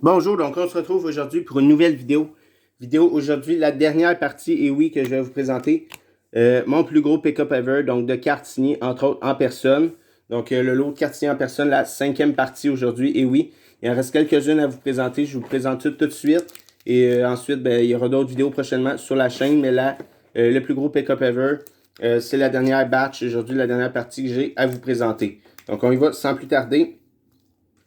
Bonjour, donc on se retrouve aujourd'hui pour une nouvelle vidéo. Aujourd'hui, la dernière partie, et oui, que je vais vous présenter. Mon plus gros pick-up ever, donc de cartes signées, entre autres en personne. Donc le lot de cartes signées en personne, la 5e partie aujourd'hui, et oui. Il en reste quelques-unes à vous présenter, je vous présente tout de suite. Et ensuite, il y aura d'autres vidéos prochainement sur la chaîne, mais là, le plus gros pick-up ever, c'est la dernière batch aujourd'hui, la dernière partie que j'ai à vous présenter. Donc on y va sans plus tarder,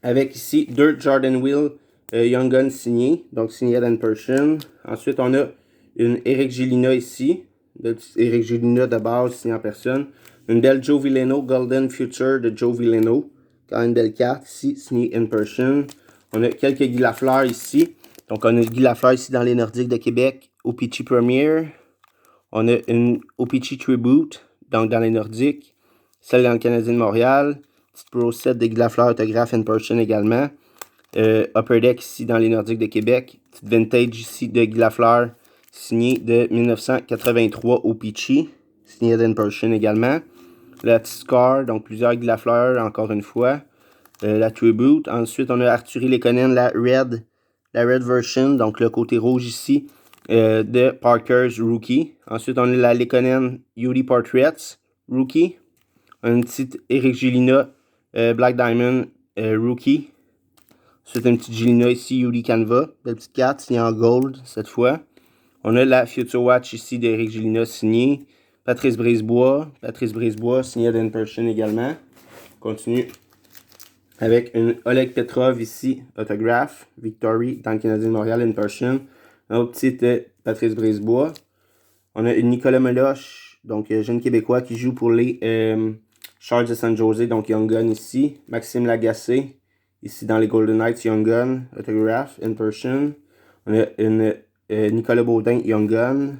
avec ici Dirt Jordan Wheel Young Gun signé, donc signé Dan Pershing. Ensuite, on a une Eric Gélina ici, Eric Gélina de base signé en personne. Une belle Joe Villeno Golden Future de Joe Villeno, quand même une belle carte ici, signée in person. On a quelques Guy Lafleur ici. Donc, on a Guy Lafleur ici dans les Nordiques de Québec, OPC Premier. On a une OPC Tribute, donc dans les Nordiques. Celle dans le Canadien de Montréal. Petite Pro Set de Guy Lafleur, autographe in person également. Upper Deck ici dans les Nordiques de Québec. Petite Vintage ici de Guy Lafleur, signé de 1983 au Peachy. Signé in person également. La petite Scar, donc plusieurs Guy Lafleur encore une fois. La Tribute. Ensuite, on a Arthurie Lekonen, la Red version, donc le côté rouge ici, de Parker's Rookie. Ensuite, on a la Lekonen Beauty Portraits Rookie. Une petite Eric Gélina Black Diamond Rookie. Ensuite, une petite Gélina ici, Yuri Canva. Belle petite carte, signée en gold cette fois. On a la Future Watch ici d'Eric Gélina signée. Patrice Brisebois, signée d'In Person également. On continue avec une Oleg Petrov ici, autographe. Victory dans le Canadien de Montréal, In Person. Un autre petite Patrice Brisebois. On a une Nicolas Meloche, donc jeune Québécois qui joue pour les Charles de San Jose, donc Young Gun ici. Maxime Lagacé, ici dans les Golden Knights, Young Gun, autograph, in person. On a une Nicolas Baudin, Young Gun.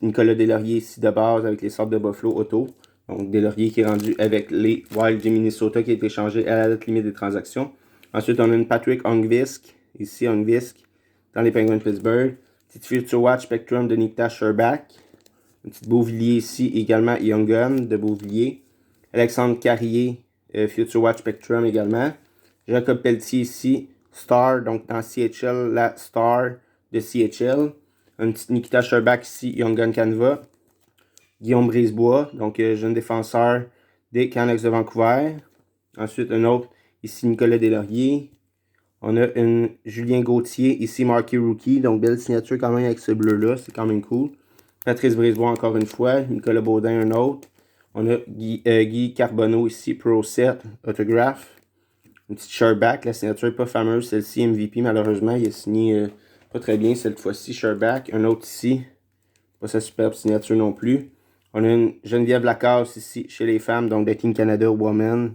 Nicolas Deslauriers ici de base avec les Sabres de Buffalo, auto. Donc Deslauriers qui est rendu avec les Wild du Minnesota qui a été échangé à la date limite des transactions. Ensuite, on a une Patrick Ongvisk, ici Ongvisk, dans les Penguins de Pittsburgh. Petite Future Watch Spectrum de Nikita Sherbak. Une petite Beauvillier ici, également Young Gun de Beauvillier. Alexandre Carrier, Future Watch Spectrum également. Jacob Pelletier ici, Star, donc dans CHL, la Star de CHL. Une petite Nikita Sherbak ici, Young Gun Canva. Guillaume Brisebois, donc jeune défenseur des Canucks de Vancouver. Ensuite, un autre, ici Nicolas Deslauriers. On a une Julien Gauthier, ici Marqué Rookie, donc belle signature quand même avec ce bleu-là, c'est quand même cool. Patrice Brisebois encore une fois, Nicolas Baudin un autre. On a Guy Carbonneau ici, Pro Set, autographe. Une petite Sherbak, la signature n'est pas fameuse, celle-ci MVP malheureusement, il a signé pas très bien cette fois-ci, Sherbak. Un autre ici, pas sa superbe signature non plus. On a une Geneviève Lacasse ici chez les femmes, donc de Team Canada Women,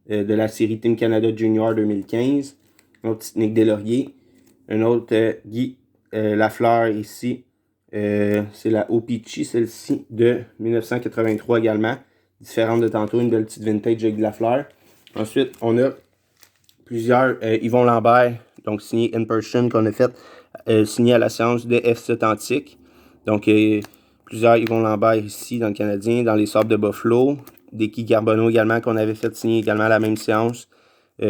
de la série Team Canada Junior 2015. Un autre petit Nick Deslauriers. Un autre Guy Lafleur ici. C'est la OPC, celle-ci, de 1983 également. Différente de tantôt, une belle petite vintage de Guy Lafleur. Ensuite, on a plusieurs Yvon Lambert, donc signé in person, qu'on a fait, signé à la séance de FC Authentique. Donc, plusieurs Yvon Lambert ici dans le Canadien, dans les Sabres de Buffalo. Des Guy Carbonneau également, qu'on avait fait signer également à la même séance,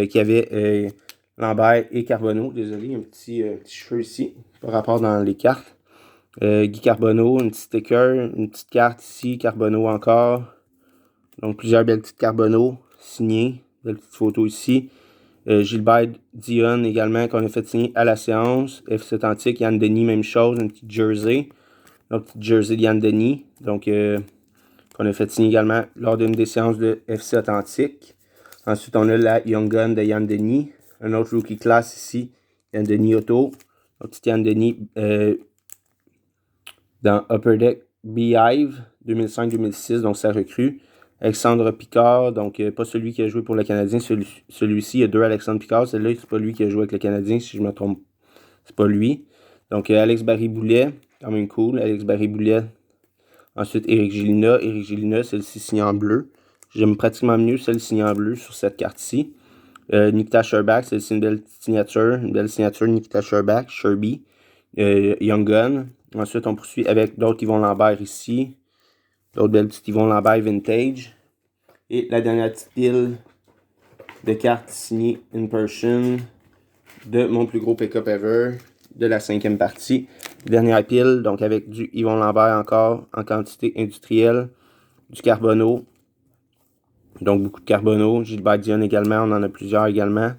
qui avait Lambert et Carbonneau. Désolé, il y a un petit cheveu ici, par rapport dans les cartes. Guy Carbonneau, une petite sticker, une petite carte ici, Carbonneau encore. Donc, plusieurs belles petites Carbonneau signées. Belle petite photo ici. Gilbert Dion également, qu'on a fait signer à la séance. FC Authentique, Yann Denis, même chose, une petite jersey. Une petite jersey de Yann Denis. Donc, qu'on a fait signer également lors d'une des séances de FC Authentique. Ensuite, on a la Young Gun de Yann Denis. Un autre rookie class ici, Yann Denis Auto. Un petit Yann Denis dans Upper Deck Beehive 2005-2006, donc ça recrue. Alexandre Picard, donc pas celui qui a joué pour le Canadien, celui-ci, il y a deux Alexandre Picard, celui-là, c'est pas lui qui a joué avec le Canadien, si je me trompe, c'est pas lui. Donc Alex Barry-Boulet, quand même cool, Alex Barry-Boulet. Ensuite Eric Gélina, celle-ci signée en bleu. J'aime pratiquement mieux celle signée en bleu sur cette carte-ci. Nikita Sherbak, celle-ci une belle signature, Nikita Sherbak, Sherby. Young Gun. Ensuite, on poursuit avec d'autres Yvon Lambert ici. D'autres belles petites Yvon Lambert vintage. Et la dernière petite pile de cartes signées in person. de mon plus gros pick-up ever, de la 5e partie. Dernière pile, donc avec du Yvon Lambert encore, en quantité industrielle, du Carbonneau, donc beaucoup de Carbonneau, Gilbert Dionne également, on en a plusieurs également.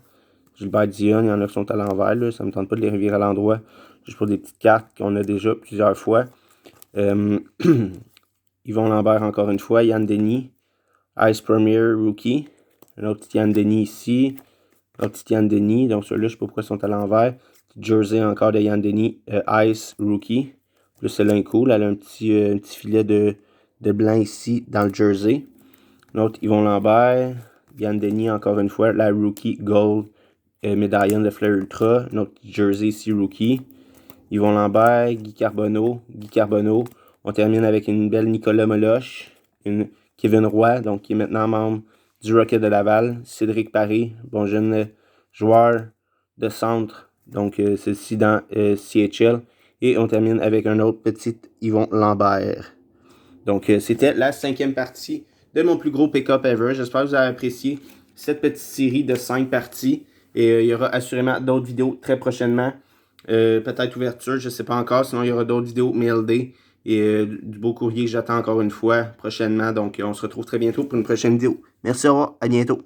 Gilbert Dionne, il y en a qui sont à l'envers, là, ça me tente pas de les revirer à l'endroit, juste pour des petites cartes qu'on a déjà plusieurs fois. Yvon Lambert encore une fois, Yann Denis, Ice Premier Rookie, un autre petit Yann Denis ici, un petit Yann Denis, donc ceux-là, je sais pas pourquoi ils sont à l'envers. Jersey encore de Yann Denis, Ice Rookie. Là, celle-là est cool, elle a un petit filet de blanc ici dans le jersey. L'autre, Yvon Lambert, Yann Denis encore une fois, la Rookie Gold médaillon de Flair Ultra, notre jersey ici Rookie. Yvon Lambert, Guy Carbonneau. On termine avec une belle Nicolas Moloch, une Kevin Roy, donc qui est maintenant membre du Rocket de Laval. Cédric Paré, bon jeune joueur de centre, donc celle-ci dans CHL. Et on termine avec un autre petit Yvon Lambert. Donc c'était la 5e partie de mon plus gros pick-up ever. J'espère que vous avez apprécié cette petite série de 5 parties. Et il y aura assurément d'autres vidéos très prochainement. Peut-être ouverture, je ne sais pas encore. Sinon, il y aura d'autres vidéos mail day et du beau courrier que j'attends encore une fois prochainement. Donc, on se retrouve très bientôt pour une prochaine vidéo. Merci, au revoir, à bientôt.